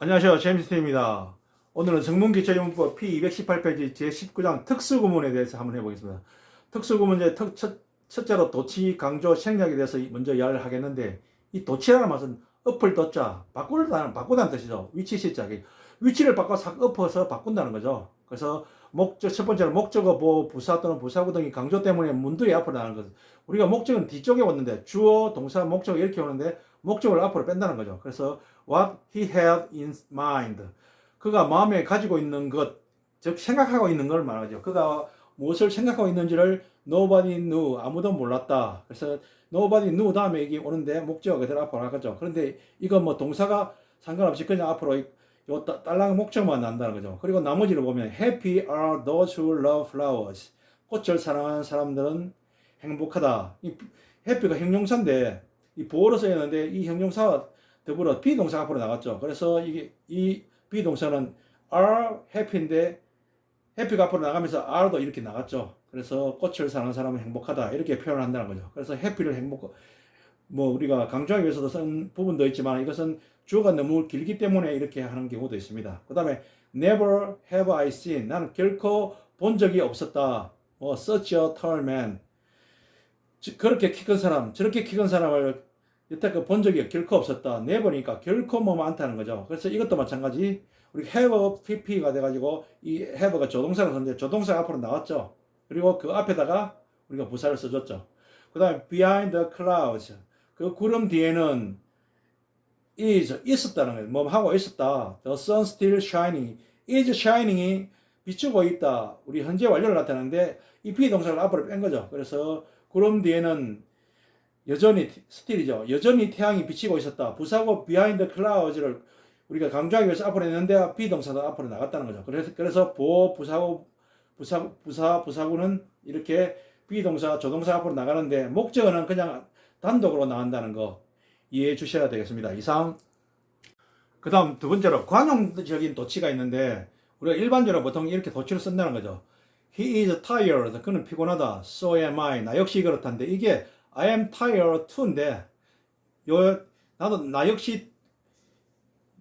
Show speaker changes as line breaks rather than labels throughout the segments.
안녕하세요. 제임스입니다. 오늘은 성문기초용법 P218페이지 제19장 특수구문에 대해서 한번 해보겠습니다. 특수구문제 첫째로 도치, 강조, 생략에 대해서 먼저 이야기를 하겠는데, 이 도치라는 것은 엎을 도자, 바꾸다는 뜻이죠. 위치 시자. 위치를 바꿔서 엎어서 바꾼다는 거죠. 그래서 첫 번째로 목적어, 보호, 부사 또는 부사구 등이 강조 때문에 문두리 앞으로 나가는 것. 우리가 목적은 뒤쪽에 왔는데, 주어, 동사, 목적 이렇게 오는데, 목적을 앞으로 뺀다는 거죠. 그래서 what he had in mind. 그가 마음에 가지고 있는 것, 즉 생각하고 있는 걸 말하죠. 그가 무엇을 생각하고 있는지를 nobody knew, 아무도 몰랐다. 그래서 nobody knew 다음에 이게 오는데 목적어 그대로 앞으로 나가죠. 그런데 이건 뭐 동사가 상관없이 그냥 앞으로 요 딸랑 목적만 난다는 거죠. 그리고 나머지를 보면 happy are those who love flowers. 꽃을 사랑하는 사람들은 행복하다. 이 happy가 형용사인데 이 보어로 써있는데 이 형용사와 더불어 비동사가 앞으로 나갔죠. 그래서 이 비동사는 are happy인데 happy가 앞으로 나가면서 are도 이렇게 나갔죠. 그래서 꽃을 사는 사람은 행복하다 이렇게 표현을 한다는 거죠. 그래서 happy를 뭐 우리가 강조하기 위해서도 쓴 부분도 있지만 이것은 주어가 너무 길기 때문에 이렇게 하는 경우도 있습니다. 그 다음에 never have I seen, 나는 결코 본 적이 없었다. 뭐 such a tall man, 그렇게 키 큰 사람, 저렇게 키 큰 사람을 여태껏 본 적이 결코 없었다. never니까 결코 뭐 많다는 거죠. 그래서 이것도 마찬가지. 우리 have pp가 돼가지고 이 have가 조동사를 썼는데 조동사가 앞으로 나왔죠. 그리고 그 앞에다가 우리가 부사를 써줬죠. 그 다음에 behind the clouds, 그 구름 뒤에는 있었다는 거예요. 뭐 하고 있었다. The sun still shining, is shining이 비추고 있다. 우리 현재 완료를 나타내는데 이 비동사를 앞으로 뺀 거죠. 그래서 구름 뒤에는 여전히 스틸이죠. 여전히 태양이 비치고 있었다. 부사고 behind the clouds를 우리가 강조하기 위해서 앞으로 했는데 비동사도 앞으로 나갔다는 거죠. 그래서 부사구는 이렇게 비동사, 조동사 앞으로 나가는데 목적어는 그냥 단독으로 나간다는 거 이해해 주셔야 되겠습니다. 이상. 그 다음 두 번째로 관용적인 도치가 있는데 우리가 일반적으로 보통 이렇게 도치를 쓴다는 거죠. He is tired. 그는 피곤하다. So am I. 나 역시 그렇다는데 이게 I am tired to인데 나도 나 역시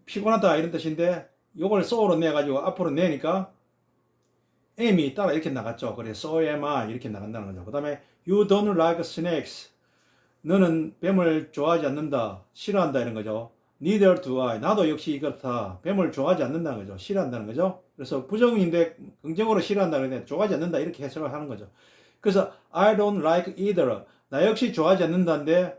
피곤하다 이런 뜻인데 요걸 so로 내가지고 앞으로 내니까 am이 따라 이렇게 나갔죠. 그래 so am I 이렇게 나간다는 거죠. 그 다음에 you don't like snakes. 너는 뱀을 좋아하지 않는다. 싫어한다 이런 거죠. Neither do I. 나도 역시 그렇다. 뱀을 좋아하지 않는다는 거죠. 싫어한다는 거죠. 그래서 부정인데 긍정으로 싫어한다 그러는데 좋아하지 않는다 이렇게 해석을 하는 거죠. 그래서 I don't like either. 나 역시 좋아하지 않는다인데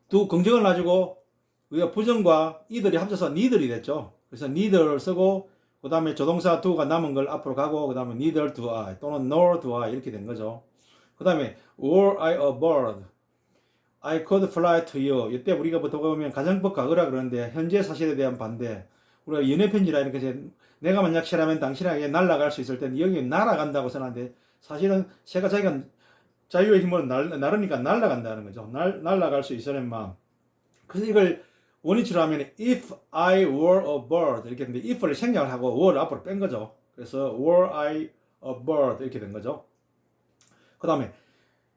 두 긍정을 가지고 우리가 부정과 이들이 합쳐서 neither이 됐죠. 그래서 neither를 쓰고 그 다음에 조동사 do가 남은 걸 앞으로 가고 그 다음에 neither do I 또는 nor do I 이렇게 된 거죠. 그 다음에 were I a bird, I could fly to you. 이때 우리가 보통 보면 가정법 과거라 그러는데 현재 사실에 대한 반대. 우리가 연애편지라 이렇게 내가 만약 싫으면 당신에게 날아갈 수 있을 텐데 여기 날아간다고 써놨는데 사실은 새가 자기가 자유의 힘으로 나르니까 날아간다는 거죠. 날아갈 수 있으는 마음. 그래서 이걸 원위치로 하면 if I were a bird 이렇게 되는데 if를 생략을 하고 were를 앞으로 뺀 거죠. 그래서 were I a bird 이렇게 된 거죠. 그 다음에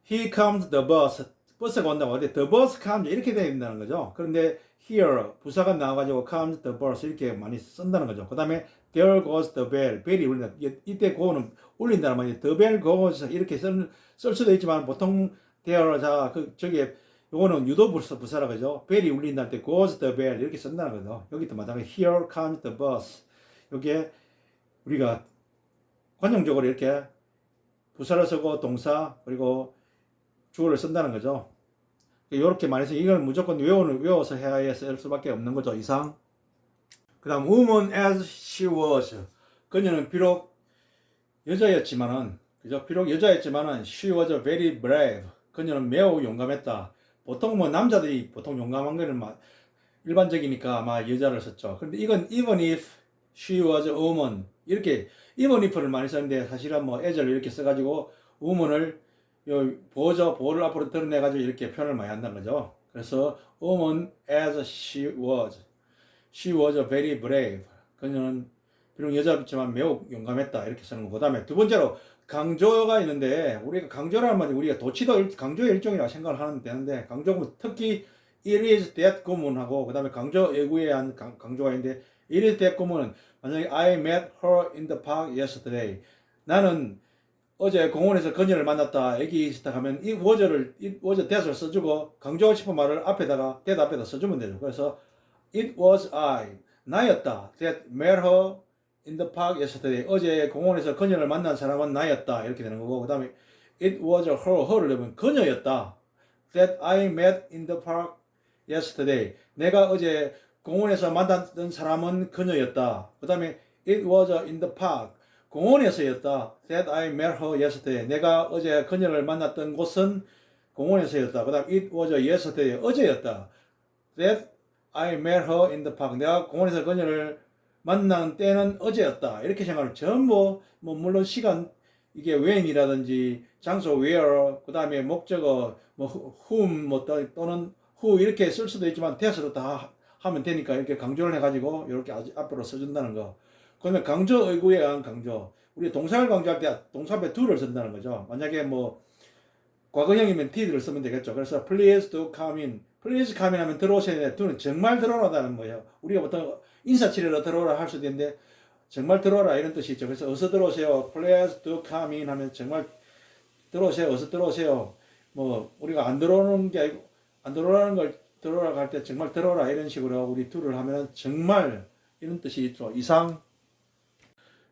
he comes the bus. 버스가 온다고 하는데 the bus comes 이렇게 되어 있다는 거죠. 그런데 here 부사가 나와가지고 comes the bus 이렇게 많이 쓴다는 거죠. 그 다음에 there goes the bell. 벨이 울린다. 이때 go는 울린다는 말이에요. the bell goes 이렇게 쓸 수도 있지만 보통 there 저게 요거는 유도 부사라 그죠. 벨이 울린다 때 goes the bell 이렇게 쓴다는 거죠. 여기도 마찬가지 here comes the bus. 요게 우리가 관용적으로 이렇게 부사를 쓰고 동사 그리고 주어를 쓴다는 거죠. 이렇게 많이 해서 이걸 무조건 외워서 해야 쓸 수밖에 없는 거죠. 이상. 그 다음 woman as she was. 그녀는 비록 여자였지만은 그죠? 비록 여자였지만은 she was very brave. 그녀는 매우 용감했다. 보통 뭐 남자들이 보통 용감한 거는 일반적이니까 아마 여자를 썼죠. 근데 이건 even if she was a woman 이렇게 even if를 많이 썼는데 사실은 뭐 as를 이렇게 써가지고 woman을 보호를 앞으로 드러내가지고 이렇게 표현을 많이 한다는 거죠. 그래서 woman as she was very brave. 그녀는 비록 여자였지만 매우 용감했다 이렇게 쓰는 거. 그 다음에 두 번째로 강조가 있는데 우리가 강조라는 말이 우리가 도치도 강조의 일종이라고 생각을 하면 되는데 강조는 특히 it is that 구문하고 그 다음에 강조 예구에 의한 강조가 있는데 it is that 구문은 만약에 I met her in the park yesterday. 나는 어제 공원에서 그녀를 만났다. 여기 시작하면 이 was that을 써주고 강조하고 싶은 말을 앞에다가 that 앞에다 써주면 되죠. 그래서 it was I 나였다. that met her in the park yesterday. 어제 공원에서 그녀를 만난 사람은 나였다. 이렇게 되는 거고 그 다음에 it was her를 넣으면 그녀였다. that I met in the park yesterday. 내가 어제 공원에서 만났던 사람은 그녀였다. 그 다음에 it was in the park. 공원에서였다. That I met her yesterday. 내가 어제 그녀를 만났던 곳은 공원에서였다. 그 다음 it was yesterday. 어제였다. That I met her in the park. 내가 공원에서 그녀를 만난 때는 어제였다. 이렇게 생각하면 전부 뭐 물론 시간 이게 when이라든지 장소 where 그 다음에 목적어 뭐 whom 뭐 또는 who 이렇게 쓸 수도 있지만 that으로 다 하면 되니까 이렇게 강조를 해가지고 이렇게 앞으로 써준다는 거. 그러면 강조 의구에 의한 강조. 우리 동사를 강조할 때 동사 앞에 do를 쓴다는 거죠. 만약에 뭐 과거형이면 did를 쓰면 되겠죠. 그래서 please do come in. please come in 하면 들어오셔야 되는데 do는 정말 들어오라는 거예요. 우리가 보통 인사치레로 들어오라 할 수도 있는데 정말 들어오라 이런 뜻이 있죠. 그래서 어서 들어오세요. please do come in 하면 정말 들어오세요. 어서 들어오세요. 뭐 우리가 안 들어오는 게 아니고 안 들어오라는 걸 들어오라 할 때 정말 들어오라 이런 식으로 우리 do를 하면 정말 이런 뜻이 있죠. 이상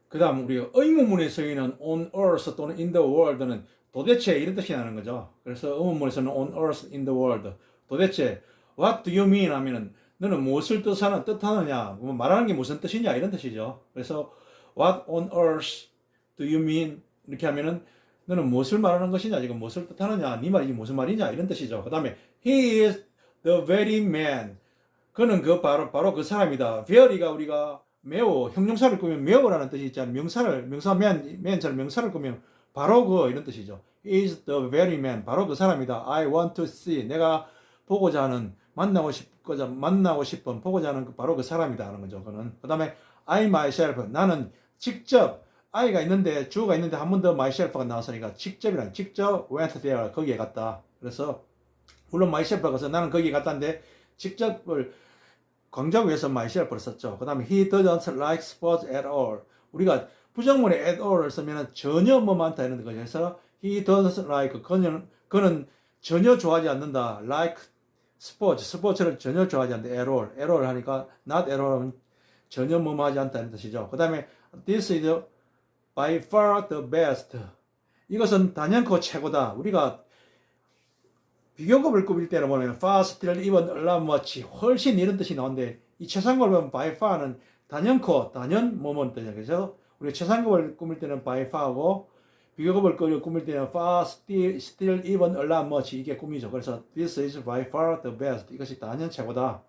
그 다음 우리 의문문에 쓰이는 on earth 또는 in the world는 도대체 이런 뜻이 나는 거죠. 그래서 의문문에서는 on earth, in the world 도대체 what do you mean 하면은 너는 무엇을 뜻하느냐 뭐 말하는 게 무슨 뜻이냐 이런 뜻이죠. 그래서 what on earth do you mean 이렇게 하면은 너는 무엇을 말하는 것이냐 지금 무엇을 뜻하느냐 네 말이 무슨 말이냐 이런 뜻이죠. 그 다음에 he is the very man 그는 그 바로 그 사람이다. very가 우리가 매우 형용사를 꾸면 매우라는 뜻이 있잖아요. 맨처럼 명사를 꾸면 바로 그 이런 뜻이죠. is the very man 바로 그 사람이다. I want to see 내가 보고자 하는 만나고 싶은 보고자 하는 바로 그 사람이다 하는 거죠. 그는 그다음에 I myself 나는 직접 I가 있는데 주어가 있는데 한 번 더 myself가 나왔으니까 직접 went there 거기에 갔다. 그래서 물론 myself가 가서 나는 거기에 갔다는데 직접을 강조하기 위해서 myself를 썼죠. 그 다음에 he doesn't like sports at all. 우리가 부정문에 at all을 쓰면 전혀 뭐 많다 이런 거죠. 그래서 he doesn't like 그는 전혀 좋아하지 않는다. like 스포츠를 전혀 좋아하지 않는다. at all 하니까 not at all은 전혀 뭐 하지 않다 이런 뜻이죠. 그 다음에 this is by far the best. 이것은 단연코 최고다. 우리가 비교급을 꾸밀 때는 보면 far, still, even, a lot much 훨씬 이런 뜻이 나오는데 이 최상급을 보면 by far는 단연 뭐뭐 뜻이야. 그래서 우리가 최상급을 꾸밀 때는 by far고 비교급을 꾸밀 때는 far, still, even, a lot much 이게 꾸미죠. 그래서 this is by far the best. 이것이 단연 최고다.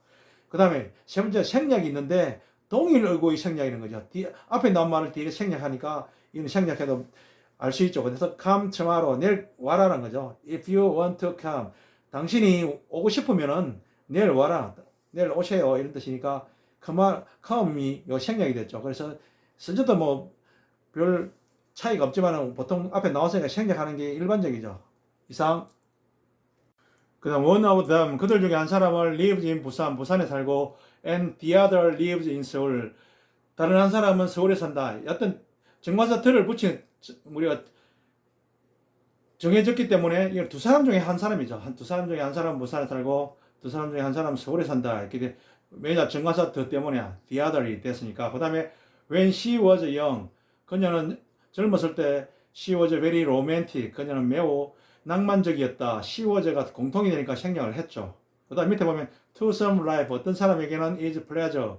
그 다음에 세 번째 생략이 있는데 동일 의구의 생략이라는 거죠. 앞에 나온 말을 뒤에 생략하니까 이건 생략해도 알 수 있죠. 그래서 come tomorrow 내일 와라는 거죠. If you want to come 당신이 오고 싶으면은 내일 와라. 내일 오세요. 이런 뜻이니까 come이 요 생략이 됐죠. 그래서 쓰셔도 뭐 별 차이가 없지만 보통 앞에 나왔으니까 생략하는 게 일반적이죠. 이상 그 다음 one of them 그들 중에 한 사람을 lives in 부산에 살고 and the other lives in 서울 다른 한 사람은 서울에 산다. 어떤 정관사 들을 붙인 우리가 정해졌기 때문에 이건 두 사람 중에 한 사람이죠. 두 사람 중에 한 사람은 부산에 살고 두 사람 중에 한 사람은 서울에 산다. 이렇게 왜냐 정관사 더 때문에 the other이 됐으니까. 그 다음에 when she was young 그녀는 젊었을 때 she was very romantic 그녀는 매우 낭만적이었다. she was가 공통이 되니까 생략을 했죠. 그 다음 밑에 보면 to some life 어떤 사람에게는 is pleasure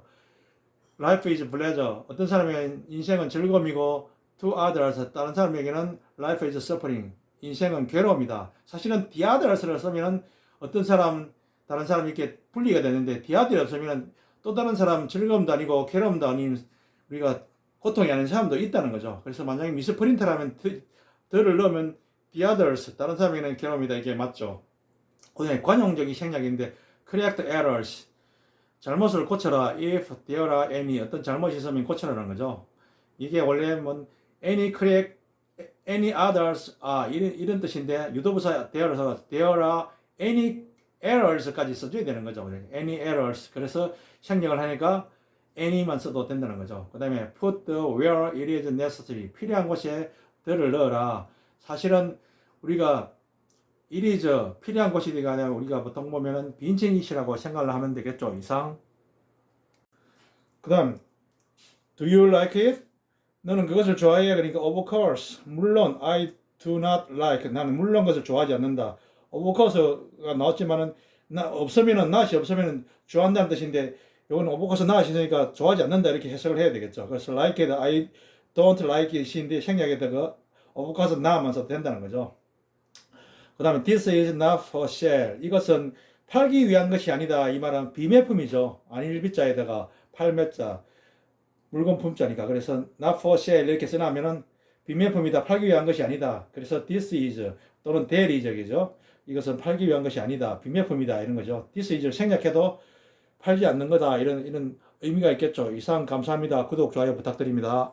life is pleasure 어떤 사람에게는 인생은 즐거움이고 to others 다른 사람에게는 life is suffering 인생은 괴로움이다. 사실은 the others를 쓰면 어떤 사람 다른 사람이 이렇게 분리가 되는데 the others를 쓰면 또 다른 사람 즐거움도 아니고 괴로움도 아닌 우리가 고통이 아닌 사람도 있다는 거죠. 그래서 만약에 미스프린트라면 the를 넣으면 the others 다른 사람에게는 괴로움이다 이게 맞죠. 그다음에 관용적인 생략인데 correct errors 잘못을 고쳐라 if there are any 어떤 잘못이 있으면 고쳐라는 거죠. 이게 원래 뭐 any correct any others 이런 뜻인데 유도부사 there를 써서 there are any errors까지 써줘야 되는 거죠. any errors. 그래서 생략을 하니까 any만 써도 된다는 거죠. 그 다음에 put where it is necessary. 필요한 곳에 the를 넣어라. 사실은 우리가 it is 필요한 곳이 아니라 우리가 보통 보면은 빈첸이시라고 생각을 하면 되겠죠. 이상. 그 다음 do you like it? 너는 그것을 좋아해. 그러니까 of course. 물론 I do not like. 나는 물론 그것을 좋아하지 않는다. of course가 나왔지만은 없으면은 not이 없으면은 좋아한다는 뜻인데 이건 of course not이 있으니까 좋아하지 않는다 이렇게 해석을 해야 되겠죠. 그래서 like it, I don't like it인데 생략에다가 of course not만 써도 된다는 거죠. 그 다음에 this is not for sale. 이것은 팔기 위한 것이 아니다. 이 말은 비매품이죠. 안일비자에다가 팔매자. 물건 품자니까. 그래서 not for sale 이렇게 써놓으면은 비매품이다. 팔기 위한 것이 아니다. 그래서 this is 또는 that is죠. 이것은 팔기 위한 것이 아니다. 비매품이다. 이런 거죠. this is를 생략해도 팔지 않는 거다. 이런 의미가 있겠죠. 이상 감사합니다. 구독, 좋아요 부탁드립니다.